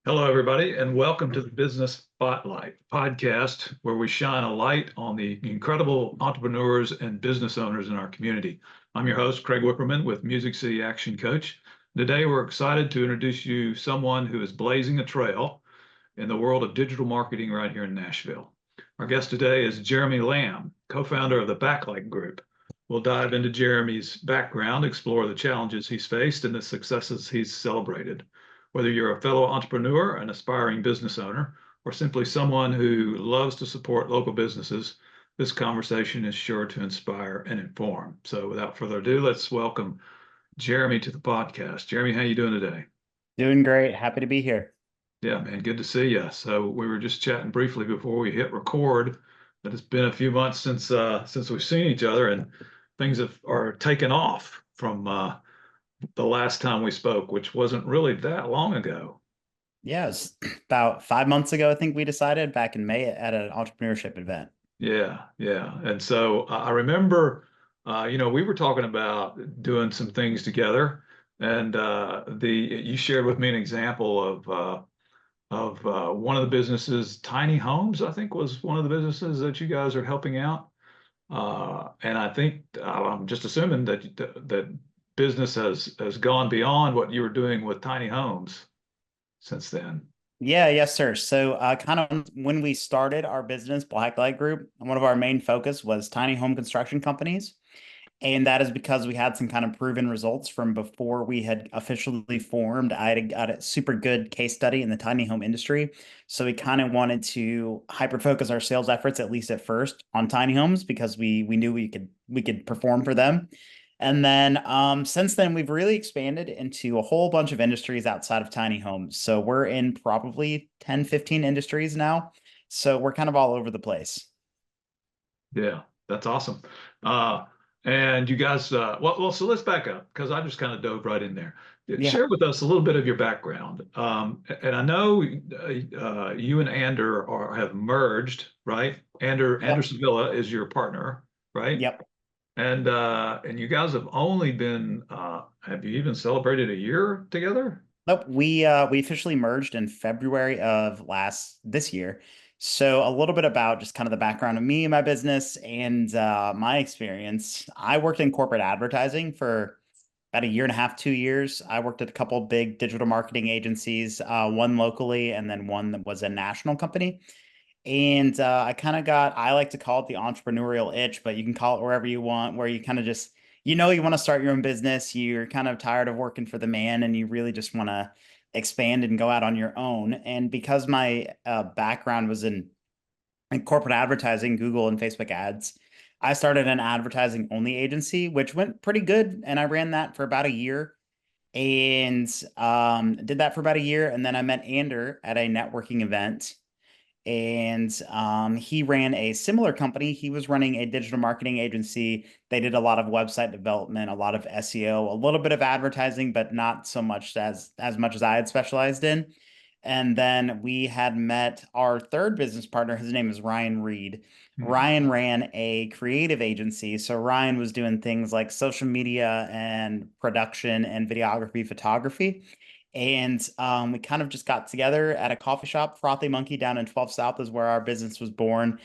Hello, everybody, and welcome to the Business Spotlight podcast, where we shine a light on the incredible entrepreneurs and business owners in our community. I'm your host, Craig Wipperman with Music City Action Coach. Today, we're excited to introduce you someone who is blazing a trail in the world of digital marketing right here in Nashville. Our guest today is Jeremy Lamb, co-founder of the Backlight Group. We'll dive into Jeremy's background, explore the challenges he's faced, and the successes he's celebrated. Whether you're a fellow entrepreneur, an aspiring business owner, or simply someone who loves to support local businesses, this conversation is sure to inspire and inform. So without further ado, let's welcome Jeremy to the podcast. Jeremy, how you doing today? Doing great. Happy to be here. Yeah, man, good to see you. So we were just chatting briefly before we hit record that it's been a few months since we've seen each other, and things are taken off from the last time we spoke, which wasn't really that long ago. Yeah, it's about 5 months ago, I think we decided back in May at an entrepreneurship event. Yeah, yeah. And so I remember, we were talking about doing some things together, and the you shared with me an example of one of the businesses, Tiny Homes, I think was one of the businesses that you guys are helping out. And I think I'm just assuming that business has gone beyond what you were doing with Tiny Homes since then. Yeah, yes, sir. So, kind of when we started our business, Blacklight Group, one of our main focus was tiny home construction companies. And that is because we had some kind of proven results from before we had officially formed. I had got a super good case study in the tiny home industry. So we kind of wanted to hyper focus our sales efforts, at least at first, on tiny homes because we knew we could perform for them. And then since then, we've really expanded into a whole bunch of industries outside of tiny homes. So we're in probably 10, 15 industries now. So we're kind of all over the place. Yeah, that's awesome. Uh, and you guys, so let's back up because I just kind of dove right in there. Yeah. Share with us a little bit of your background. And I know you and have merged, right? Yep. Anderson Villa is your partner, right? Yep. And you guys have only been, have you even celebrated a year together? Nope, we officially merged in February of last this year. So a little bit about just kind of the background of me and my business and my experience. I worked in corporate advertising for about a year and a half, 2 years. I worked at a couple big digital marketing agencies, one locally and then one that was a national company. And I like to call it the entrepreneurial itch, but you can call it wherever you want, where you kind of just, you want to start your own business. You're kind of tired of working for the man and you really just want to expand and go out on your own. And because my background was in corporate advertising, Google and Facebook ads, I started an advertising only agency, which went pretty good. And I ran that for about a year and did that for about a year. And then I met Ander at a networking event and he ran a similar company. He was running a digital marketing agency. They did a lot of website development, a lot of SEO, a little bit of advertising, but not so much as much as I had specialized in. And then we had met our third business partner. His name is Ryan Reed. Hmm. Ryan ran a creative agency. So Ryan was doing things like social media and production and videography, photography. And we kind of just got together at a coffee shop. Frothy Monkey down in 12 South is where our business was born.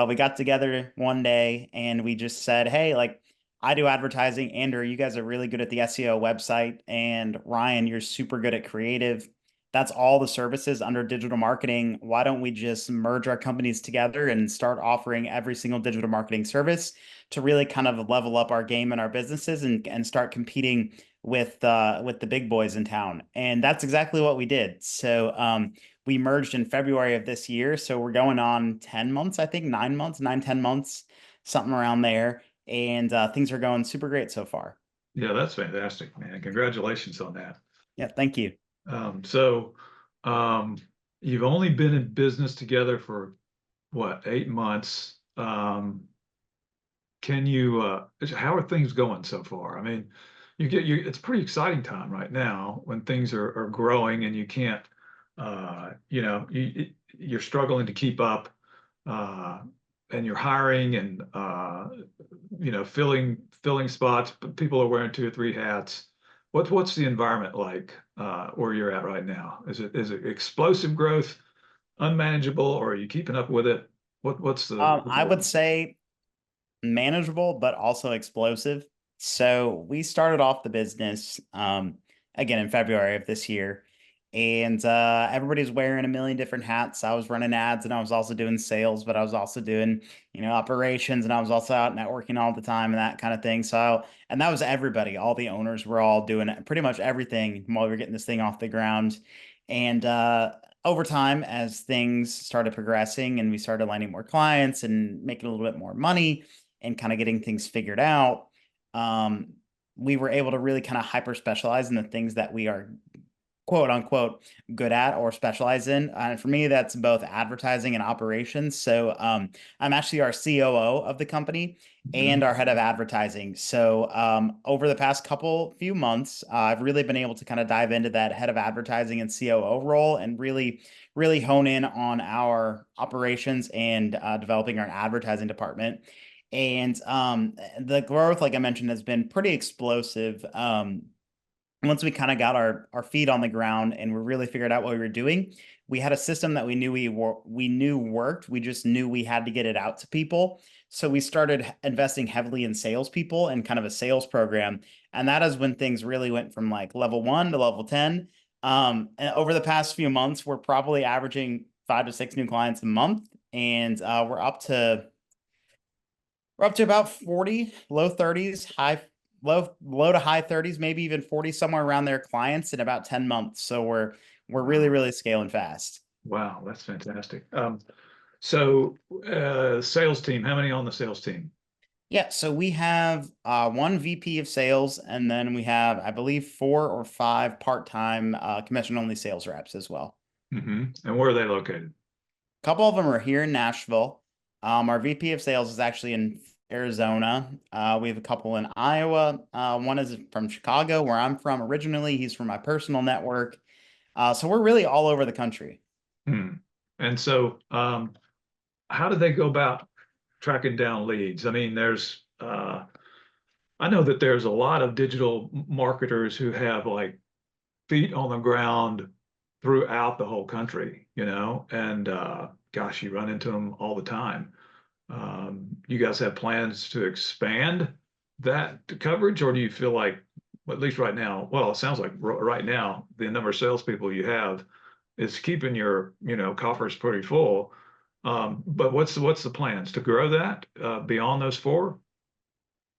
We got together one day and we just said, hey, like, I do advertising. Andrew, you guys are really good at the SEO website. And Ryan, you're super good at creative. That's all the services under digital marketing. Why don't we just merge our companies together and start offering every single digital marketing service to really kind of level up our game and our businesses and start competing with the big boys in town. And that's exactly what we did. So we merged in February of this year. So we're going on 10 months, I think 9 months, 9, 10 months, something around there. And things are going super great so far. Yeah, that's fantastic, man. Congratulations on that. Yeah, thank you. So um, you've only been in business together for what, 8 months? Can you, how are things going so far? I mean, it's a pretty exciting time right now when things are growing and you can't, you're struggling to keep up, uh, and you're hiring and, filling spots, but people are wearing two or three hats. what's the environment like where you're at right now? Is it explosive growth, unmanageable, or are you keeping up with it? What's the I would say manageable, but also explosive. So we started off the business again in February of this year, and everybody's wearing a million different hats. I was running ads, and I was also doing sales, but I was also doing operations, and I was also out networking all the time and that kind of thing. So and that was everybody. All the owners were all doing pretty much everything while we were getting this thing off the ground, and over time, as things started progressing and we started landing more clients and making a little bit more money and kind of getting things figured out, um, we were able to really kind of hyper specialize in the things that we are quote unquote good at or specialize in. And for me, that's both advertising and operations. So I'm actually our COO of the company and Mhm. our head of advertising. So over the past few months, I've really been able to kind of dive into that head of advertising and COO role and really hone in on our operations and developing our advertising department. And the growth, like I mentioned, has been pretty explosive. Once we kind of got our feet on the ground and we really figured out what we were doing, we had a system that we knew worked. We just knew we had to get it out to people. So we started investing heavily in salespeople and kind of a sales program. And that is when things really went from like level 1 to level 10. And over the past few months, we're probably averaging 5 to 6 new clients a month. And we're up to about 40, low 30s, low to high 30s, maybe even 40, somewhere around there clients in about 10 months. So we're really, Wow. really scaling fast. Wow, that's fantastic. So sales team, how many on the sales team? Yeah, so we have one VP of sales, and then we have, I believe, 4 or 5 part-time commission-only sales reps as well. And where are they located? A couple of them are here in Nashville. Our VP of sales is actually in Arizona. We have a couple in Iowa. One is from Chicago, where I'm from originally. He's from my personal network. So we're really all over the country. Hmm. And so, how do they go about tracking down leads? I mean, I know that there's a lot of digital marketers who have like feet on the ground throughout the whole country, and gosh, you run into them all the time. You guys have plans to expand that coverage, or do you feel like, well, at least right now, well, it sounds like right now, the number of salespeople you have is keeping your, coffers pretty full. But what's the plans to grow that beyond those four?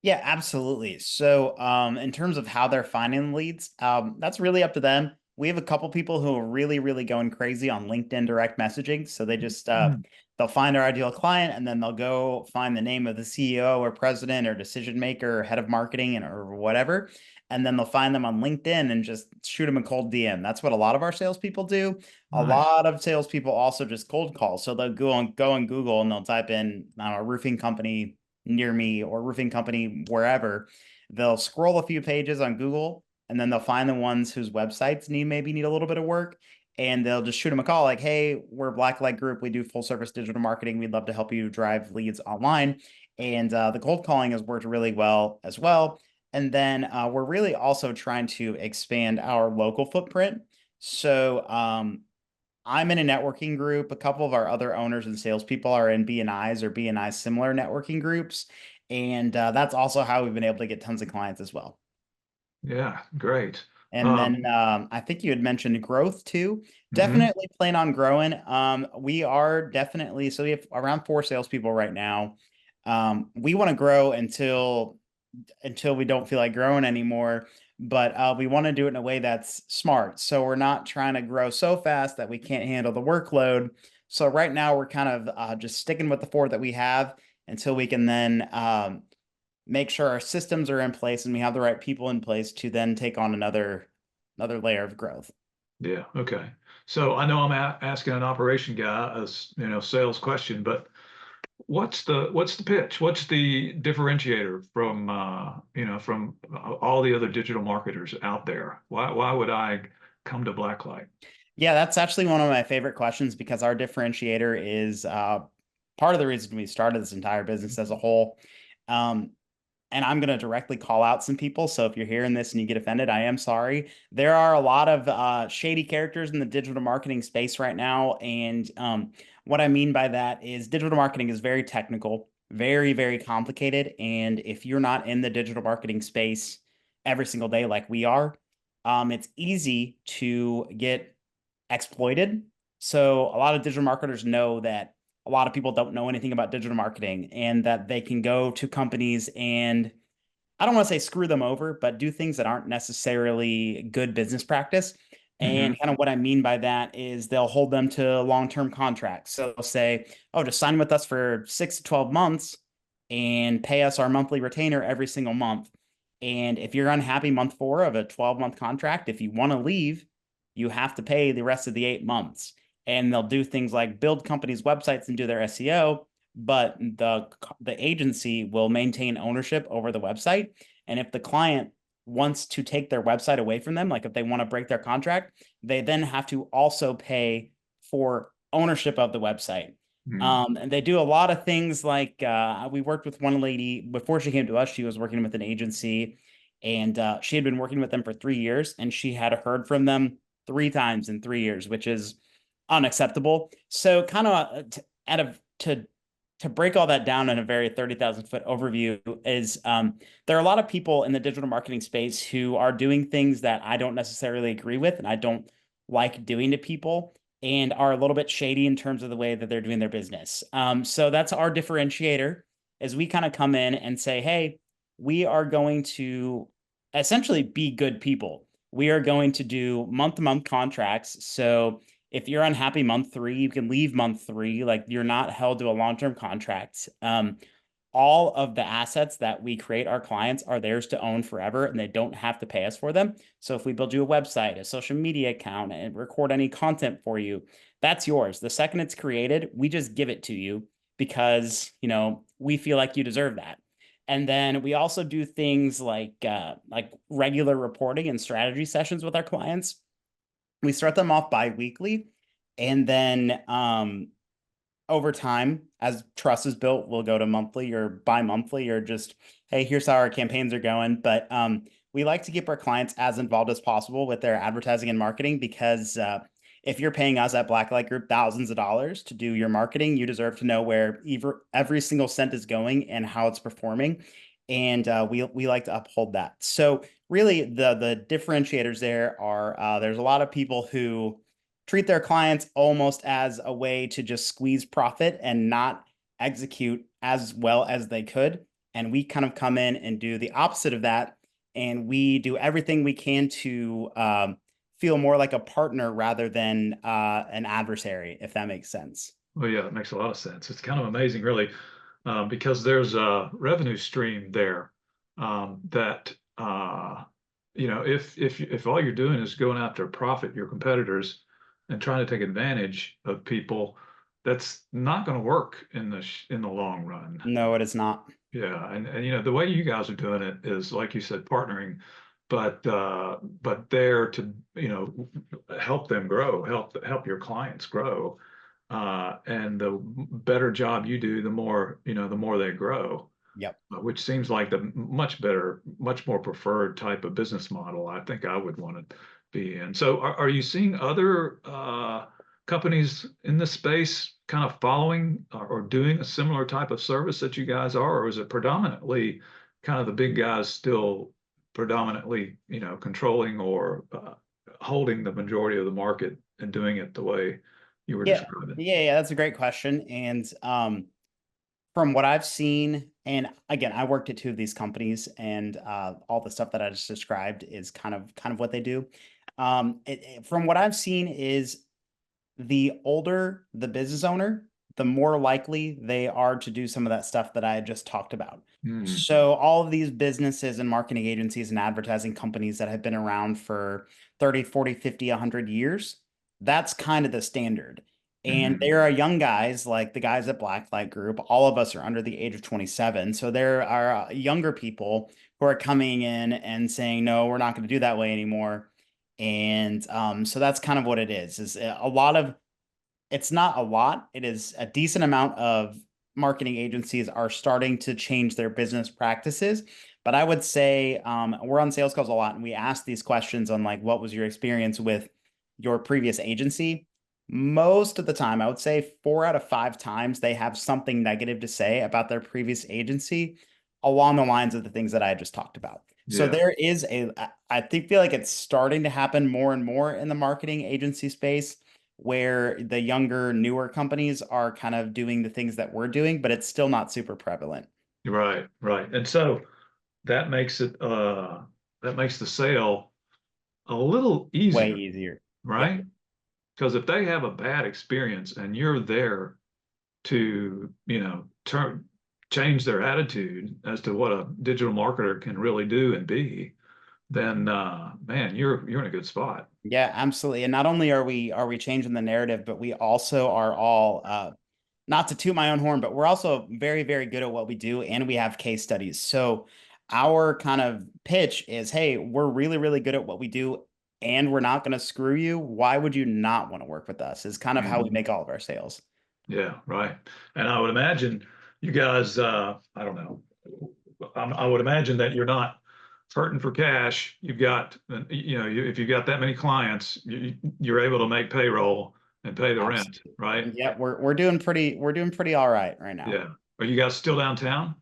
Yeah, absolutely. So, in terms of how they're finding leads, that's really up to them. We have a couple people who are really, really going crazy on LinkedIn direct messaging. So they just they'll find our ideal client and then they'll go find the name of the CEO or president or decision maker or head of marketing or whatever. And then they'll find them on LinkedIn and just shoot them a cold DM. That's what a lot of our salespeople do. A Nice. lot of salespeople also just cold call. So they'll go on Google and they'll type in, I don't know, roofing company near me or roofing company wherever. They'll scroll a few pages on Google and then they'll find the ones whose websites maybe need a little bit of work, and they'll just shoot them a call like, hey, we're Blacklight Group, we do full service digital marketing, we'd love to help you drive leads online. And the cold calling has worked really well as well. And then we're really also trying to expand our local footprint. So I'm in a networking group. A couple of our other owners and salespeople are in BNIs or BNI similar networking groups. And that's also how we've been able to get tons of clients as well. Yeah, great. And then Um, I think you had mentioned growth too. mhm. Definitely plan on growing. We are definitely, so we have around 4 salespeople right now. We want to grow until we don't feel like growing anymore. But we want to do it in a way that's smart. So we're not trying to grow so fast that we can't handle the workload. So right now we're kind of just sticking with the 4 that we have until we can then make sure our systems are in place and we have the right people in place to then take on another layer of growth. Yeah, okay. So I know I'm asking an operation guy a sales question, but what's the pitch? What's the differentiator from all the other digital marketers out there? Why would I come to Blacklight? Yeah, that's actually one of my favorite questions because our differentiator is part of the reason we started this entire business as a whole. Um, and I'm going to directly call out some people. So if you're hearing this and you get offended, I am sorry. There are a lot of shady characters in the digital marketing space right now. And what I mean by that is digital marketing is very technical, very, very complicated. And if you're not in the digital marketing space every single day like we are, it's easy to get exploited. So a lot of digital marketers know that a lot of people don't know anything about digital marketing and that they can go to companies and I don't want to say screw them over, but do things that aren't necessarily good business practice. And Hmm. kind of what I mean by that is they'll hold them to long-term contracts. So they'll say, oh, just sign with us for 6 to 12 months and pay us our monthly retainer every single month. And if you're unhappy month 4 of a 12-month contract, if you want to leave, you have to pay the rest of the 8 months. And they'll do things like build companies' websites and do their SEO, but the agency will maintain ownership over the website. And if the client wants to take their website away from them, like if they want to break their contract, they then have to also pay for ownership of the website. And they do a lot of things like we worked with one lady before she came to us. She was working with an agency and she had been working with them for 3 years and she had heard from them 3 times in 3 years, which is unacceptable. So kind of out of to break all that down in a very 30,000 foot overview is there are a lot of people in the digital marketing space who are doing things that I don't necessarily agree with and I don't like doing to people and are a little bit shady in terms of the way that they're doing their business. So that's our differentiator is we kind of come in and say, hey, we are going to essentially be good people. We are going to do month-to-month contracts. So if you're unhappy month 3, you can leave month 3. Like you're not held to a long-term contract. All of the assets that we create our clients are theirs to own forever and they don't have to pay us for them. So if we build you a website, a social media account, and record any content for you, that's yours. The second it's created, we just give it to you because, we feel like you deserve that. And then we also do things like regular reporting and strategy sessions with our clients. We start them off bi-weekly and then over time, as trust is built, we'll go to monthly or bi-monthly or just, hey, here's how our campaigns are going. But we like to keep our clients as involved as possible with their advertising and marketing because if you're paying us at Blacklight Group thousands of dollars to do your marketing, you deserve to know where every single cent is going and how it's performing. And we like to uphold that. So really, the differentiators there are there's a lot of people who treat their clients almost as a way to just squeeze profit and not execute as well as they could. And we kind of come in and do the opposite of that. And we do everything we can to feel more like a partner rather than an adversary, if that makes sense. Well, yeah, that makes a lot of sense. It's kind of amazing, really, because there's a revenue stream there that if all you're doing is going after profit, your competitors, and trying to take advantage of people, that's not going to work in the long run. No, it is not. Yeah, and the way you guys are doing it is like you said, partnering, but there to help them grow, help your clients grow, and the better job you do, the more they grow, Yep. which seems like the much better, much more preferred type of business model I think I would want to be in. So are you seeing other companies in this space kind of following or doing a similar type of service that you guys are, or is it predominantly kind of the big guys still predominantly, controlling or holding the majority of the market and doing it the way you were Yeah. describing? Yeah, that's a great question. And from what I've seen, and again, I worked at 2 of these companies, and all the stuff that I just described is kind of what they do. From what I've seen is the older the business owner, the more likely they are to do some of that stuff that I just talked about. Hmm. So all of these businesses and marketing agencies and advertising companies that have been around for 30, 40, 50, 100 years, that's kind of the standard. And Hmm. there are young guys like the guys at Blacklight Group. All of us are under the age of 27. So there are younger people who are coming in and saying, no, we're not going to do that way anymore. And so that's kind of what it is a lot of it's not a lot. It is a decent amount of marketing agencies are starting to change their business practices. But I would say we're on sales calls a lot, and we ask these questions on like, what was your experience with your previous agency? Most of the time, I would say 4 out of 5 times they have something negative to say about their previous agency along the lines of the things that I just talked about. So Yeah, there is I think feel like it's starting to happen more and more in the marketing agency space where the younger, newer companies are kind of doing the things that we're doing, but it's still not super prevalent. right, right. And so that makes that makes the sale a little Way easier, easier. Yep. right? Because if they have a bad experience and you're there to, turn change their attitude as to what a digital marketer can really do and be, then man, you're in a good spot. Yeah, absolutely. And not only are we changing the narrative, but we also are all not to toot my own horn, but we're also very, very good at what we do, and we have case studies. So our kind of pitch is, hey, we're really, really good at what we do, and we're not going to screw you. Why would you not want to work with us? Is kind of how we Mhm. make all of our sales. Yeah, right. And I would imagine you guys, I don't know, I would imagine that you're not hurting for cash. You've got, if you've got that many clients, you're able to make payroll and pay the rent, Absolutely. right? Yeah, we're doing pretty all right now. Yeah. Are you guys still downtown?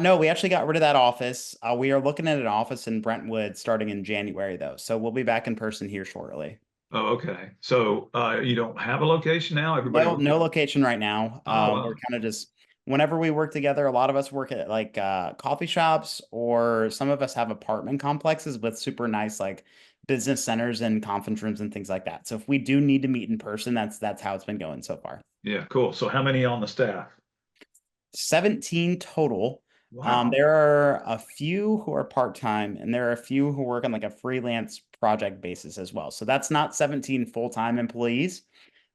No, we actually got rid of that office. We are looking at an office in Brentwood starting in January, though. So we'll be back in person here shortly. Oh, okay. So you don't have a location now? Everybody No, works. no location right now. Oh, We're well, kind of just whenever we work together, a lot of us work at like coffee shops, or some of us have apartment complexes with super nice like business centers and conference rooms and things like that. So if we do need to meet in person, that's how it's been going so far. yeah, cool. So how many on the staff? 17 total. Wow. There are a few who are part-time, and there are a few who work on like a freelance project basis as well. So that's not 17 full-time employees.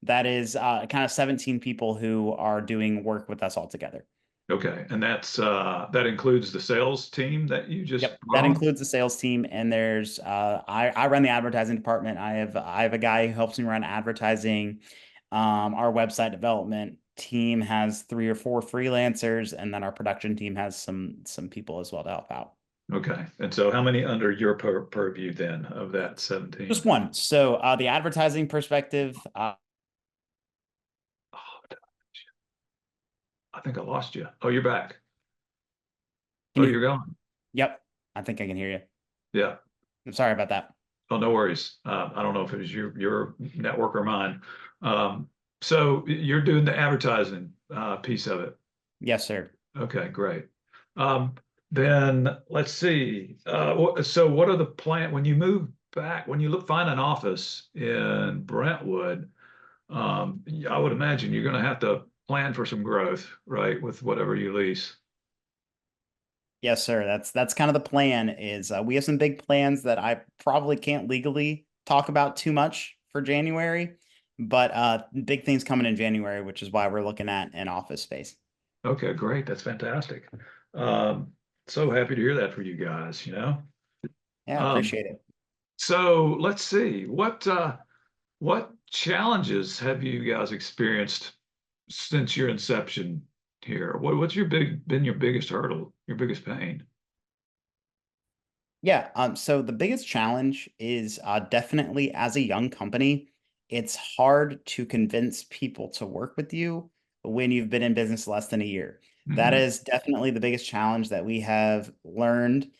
That is kind of 17 people who are doing work with us all together. Okay. And that includes the sales team that you just Yep, brought that on? includes the sales team, and there's I run the advertising department. I have a guy who helps me run advertising. Our website development team has 3 or 4 freelancers, and then our production team has some people as well to help out. Okay. And so how many under your purview then of that 17? Just one. So the advertising perspective, Oh, I think I lost you. Oh, you're back. can Oh, you? you're gone. Yep, I think I can hear you. Yeah. I'm sorry about that. Oh, no worries. I don't know if it was your network or mine. So you're doing the advertising piece of it. Yes, sir. Okay, great. Um, then let's see. So what are the plan when you move back, when you find an office in Brentwood? I would imagine you're going to have to plan for some growth, right, with whatever you lease. Yes, sir. That's kind of the plan. Is we have some big plans that I probably can't legally talk about too much for January, but big things coming in January, which is why we're looking at an office space. Okay, great. That's fantastic. Um, so happy to hear that for you guys, Yeah, Um, appreciate it. so let's see. What challenges have you guys experienced since your inception here? What's been your biggest hurdle, your biggest pain? Yeah. So the biggest challenge is definitely as a young company, it's hard to convince people to work with you when you've been in business less than a year. That Hmm. is definitely the biggest challenge that we have learned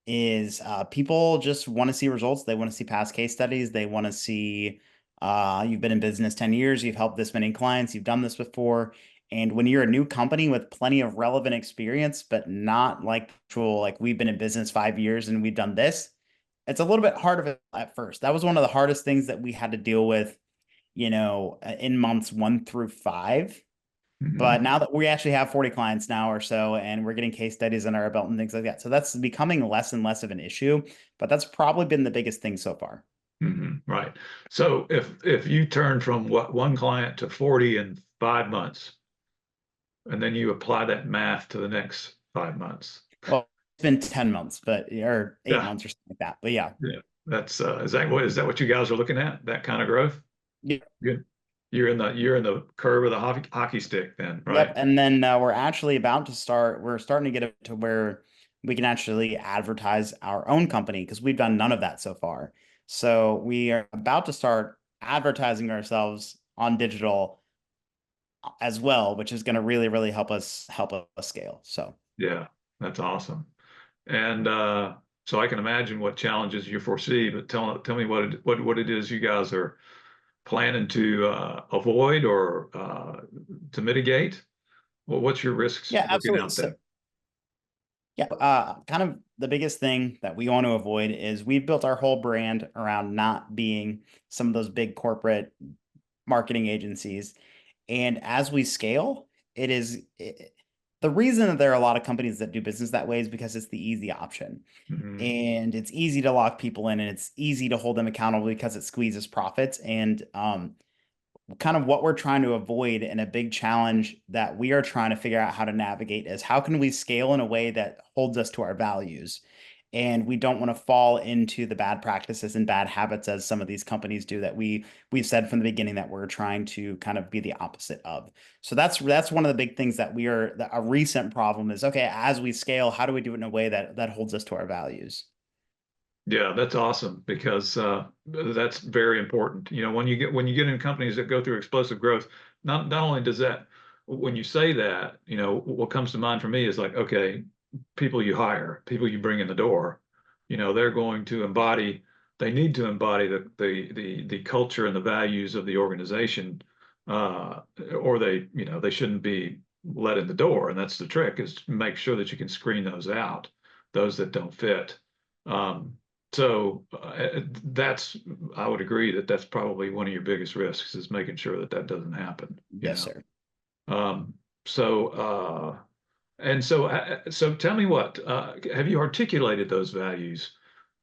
is people just want to see results. They want to see past case studies. They want to see you've been in business 10 years, you've helped this many clients, you've done this before. And when you're a new company with plenty of relevant experience, but not like actual, like we've been in business 5 years and we've done this, it's a little bit hard of it at first. That was one of the hardest things that we had to deal with, in months 1 through 5. But Hmm. now that we actually have 40 clients now or so, and we're getting case studies under our belt and things like that. So that's becoming less and less of an issue, but that's probably been the biggest thing so far. Hmm. Right. So if you turn from one client to 40 in 5 months, and then you apply that math to the next 5 months. Well, it's been 10 months, but or eight Yeah, months or something like that. But yeah. yeah. That's is that what you guys are looking at? That kind of growth? Yeah. Good. you're in the curve of the hockey stick then, Yep. right? And then we're actually about to start, we're starting to get it to where we can actually advertise our own company because we've done none of that so far. So we are about to start advertising ourselves on digital as well, which is going to really, really help us scale. So Yeah, that's awesome. And so I can imagine what challenges you foresee, but tell me what it is you guys are planning to avoid or to mitigate. Well, what's your risks yeah, looking absolutely. out there? So yeah, kind of the biggest thing that we want to avoid is we've built our whole brand around not being some of those big corporate marketing agencies. And as we scale, the reason that there are a lot of companies that do business that way is because it's the easy option. Mhm. And it's easy to lock people in and it's easy to hold them accountable because it squeezes profits. And kind of what we're trying to avoid and a big challenge that we are trying to figure out how to navigate is how can we scale in a way that holds us to our values, and we don't want to fall into the bad practices and bad habits as some of these companies do that we've said from the beginning that we're trying to kind of be the opposite of. So that's one of the big things that we are that a recent problem is, okay, as we scale, how do we do it in a way that holds us to our values? Yeah, that's awesome because that's very important. You know, when you get in companies that go through explosive growth, not only does that when you say that, you know, what comes to mind for me is like, okay, people you hire, people you bring in the door, you know, they're going to embody, they need to embody the culture and the values of the organization, uh, or they, you know, they shouldn't be let in the door. And that's the trick is to make sure that you can screen those out, those that don't fit. Um, so that's, I would agree that that's probably one of your biggest risks is making sure that that doesn't happen, you Yes, know. sir. Um, so so tell me what have you articulated those values?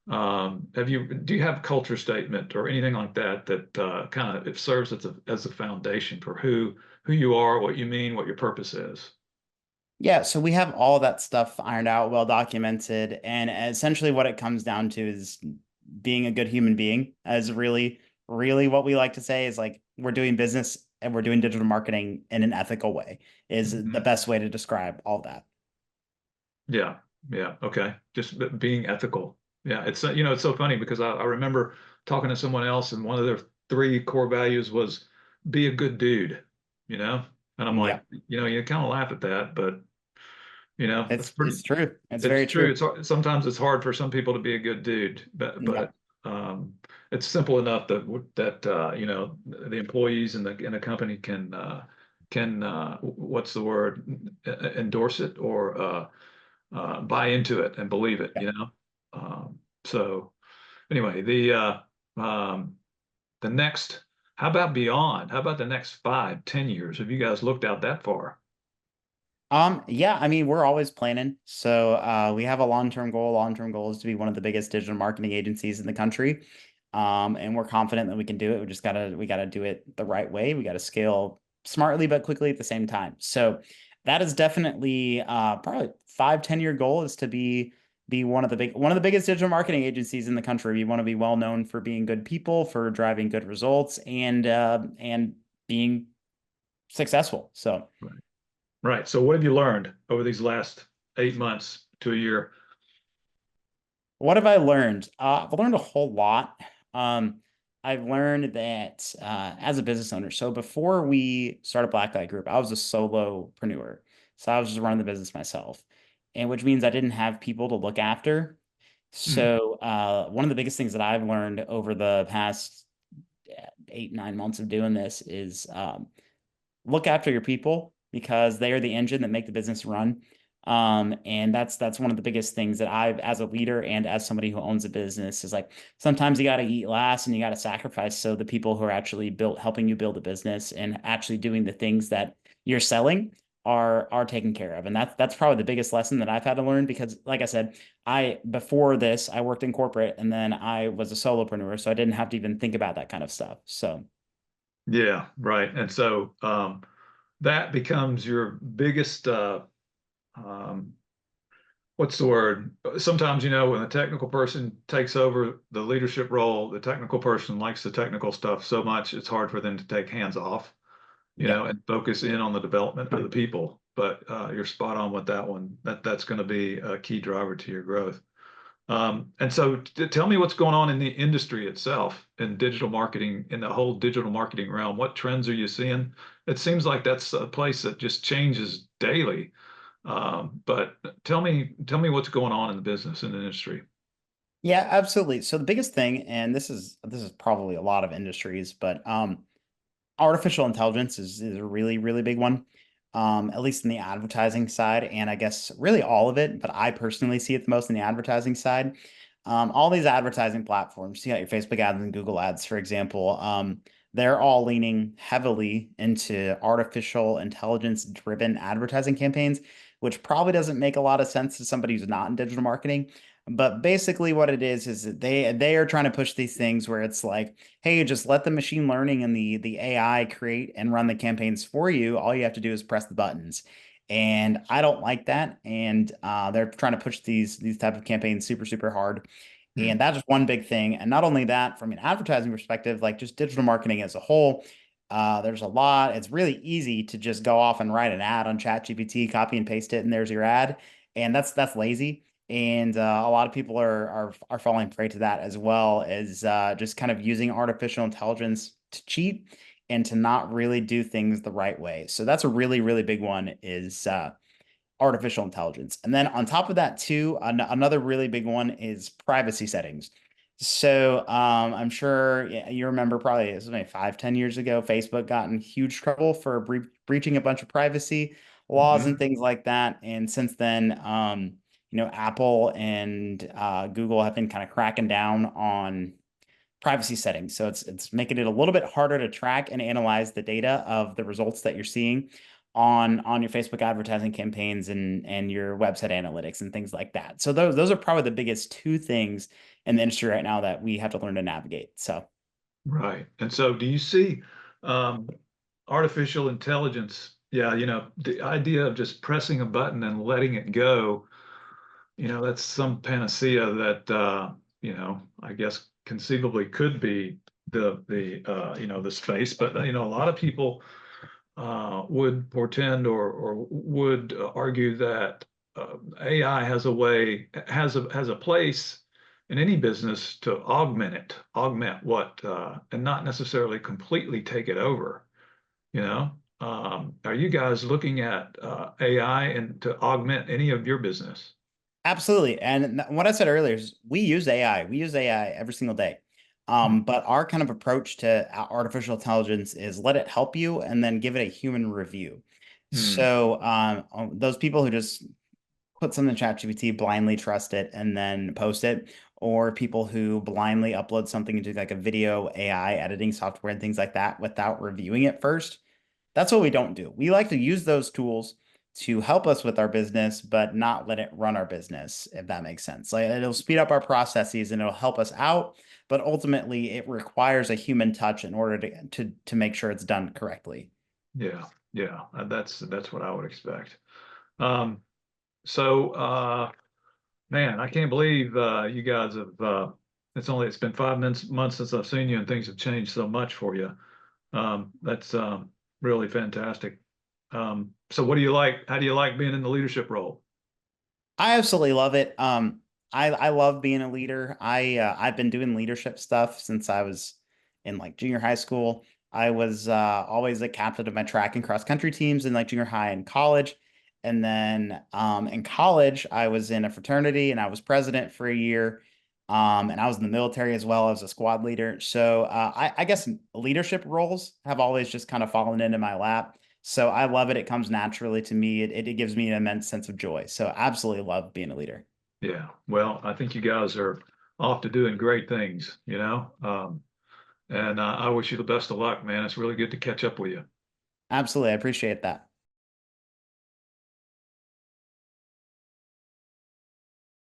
Do you have a culture statement or anything like that that kind of it serves as a foundation for who you are, what you mean, what your purpose is? Yeah, so we have all that stuff ironed out, well documented, and essentially what it comes down to is being a good human being, as really, really what we like to say is like we're doing business and we're doing digital marketing in an ethical way, is the Mhm. best way to describe all that. Yeah, yeah, okay. Just being ethical. Yeah, it's you know, it's so funny because I remember talking to someone else and one of their three core values was be a good dude, you know? And I'm like, Yeah, you know, you kind of laugh at that, but you know, that's it's pretty true. It's it's very true. true. Sometimes it's hard for some people to be a good dude, Yeah, but it's simple enough that you know the employees in the company can what's the word endorse it or buy into it and believe it, yeah. you know. So anyway, um, the next, how about beyond? How about the next 5, 10 years? Have you guys looked out that far? Yeah, I mean, we're always planning. So we have a long-term goal. Long-term goal is to be one of the biggest digital marketing agencies in the country. And we're confident that we can do it. We gotta do it the right way. We gotta scale smartly but quickly at the same time. So that is definitely probably 5, 10 year goal is to be one of the biggest digital marketing agencies in the country. We want to be well known for being good people, for driving good results, and being successful. So Right. Right. So what have you learned over these last 8 months to a year? what have I learned? I've learned a whole lot. Um, I've learned that as a business owner, so before we started Blacklight Group, I was a solopreneur. So I was just running the business myself, and which means I didn't have people to look after. Hmm. So one of the biggest things that I've learned over the past 8, 9 months of doing this is look after your people because they are the engine that make the business run. And that's one of the biggest things that I've, as a leader and as somebody who owns a business, is like sometimes you got to eat last and you got to sacrifice so the people who are actually built helping you build a business and actually doing the things that you're selling are taken care of. And that's probably the biggest lesson that I've had to learn because, like I said, I before this I worked in corporate and then I was a solopreneur, so I didn't have to even think about that kind of stuff. So. Yeah, right. And so that becomes your biggest um, what's the word? Sometimes, when a technical person takes over the leadership role, the technical person likes the technical stuff so much, it's hard for them to take hands off, Yeah. and focus in on the development of the people. But you're spot on with that one. That's going to be a key driver to your growth. And so tell me what's going on in the industry itself in digital marketing, in the whole digital marketing realm. What trends are you seeing? It seems like that's a place that just changes daily. But tell me what's going on in the business and industry. Yeah, absolutely. So the biggest thing, and this is probably a lot of industries, but artificial intelligence is a really, really big one. At least in the advertising side, and I guess really all of it, but I personally see it the most in the advertising side. All these advertising platforms, you got your Facebook ads and Google ads, for example, they're all leaning heavily into artificial intelligence driven advertising campaigns, which probably doesn't make a lot of sense to somebody who's not in digital marketing. But basically, what it is that they are trying to push these things where it's like, hey, just let the machine learning and the AI create and run the campaigns for you. All you have to do is press the buttons. And I don't like that. And they're trying to push these type of campaigns super, super hard. Hmm. And that's just one big thing. And not only that, from an advertising perspective, like just digital marketing as a whole, there's a lot. It's really easy to just go off and write an ad on ChatGPT, copy and paste it, and there's your ad. And that's lazy. And a lot of people are falling prey to that, as well as just kind of using artificial intelligence to cheat and to not really do things the right way. So that's a really, really big one, is artificial intelligence. And then on top of that too, another really big one is privacy settings. So I'm sure you remember, probably it was maybe 5, 10 years ago, Facebook got in huge trouble for breaching a bunch of privacy laws and Mhm. things like that. And since then, Apple and Google have been kind of cracking down on privacy settings. So it's making it a little bit harder to track and analyze the data of the results that you're seeing on your Facebook advertising campaigns and your website analytics and things like that. So those are probably the biggest two things in the industry right now that we have to learn to navigate. So Right. And so do you see um, artificial intelligence? Yeah, the idea of just pressing a button and letting it go, that's some panacea that I guess conceivably could be the space. But a lot of people would portend or would argue that AI has a place in any business to augment what, and not necessarily completely take it over. Are you guys looking at AI and to augment any of your business? absolutely. And what I said earlier is we use AI. We use AI every single day. But our kind of approach to artificial intelligence is let it help you and then give it a human review. Hmm. So those people who just put something in ChatGPT, blindly trust it, and then post it, or people who blindly upload something into like a video AI editing software and things like that without reviewing it first. That's what we don't do. We like to use those tools to help us with our business, but not let it run our business, if that makes sense. Like it'll speed up our processes and it'll help us out, but ultimately it requires a human touch in order to make sure it's done correctly. Yeah, yeah, that's what I would expect. Um, so, man, I can't believe you guys have. It's been 5 months since I've seen you, and things have changed so much for you. That's really fantastic. So, what do you like? How do you like being in the leadership role? I absolutely love it. I love being a leader. I've been doing leadership stuff since I was in like junior high school. I was always the captain of my track and cross country teams in like junior high and college. And then in college, I was in a fraternity and I was president for a year. And I was in the military as well as a squad leader. So I guess leadership roles have always just kind of fallen into my lap. So I love it. It comes naturally to me. It gives me an immense sense of joy. So absolutely love being a leader. Yeah, well, I think you guys are off to doing great things. And I wish you the best of luck, man. It's really good to catch up with you. Absolutely. I appreciate that.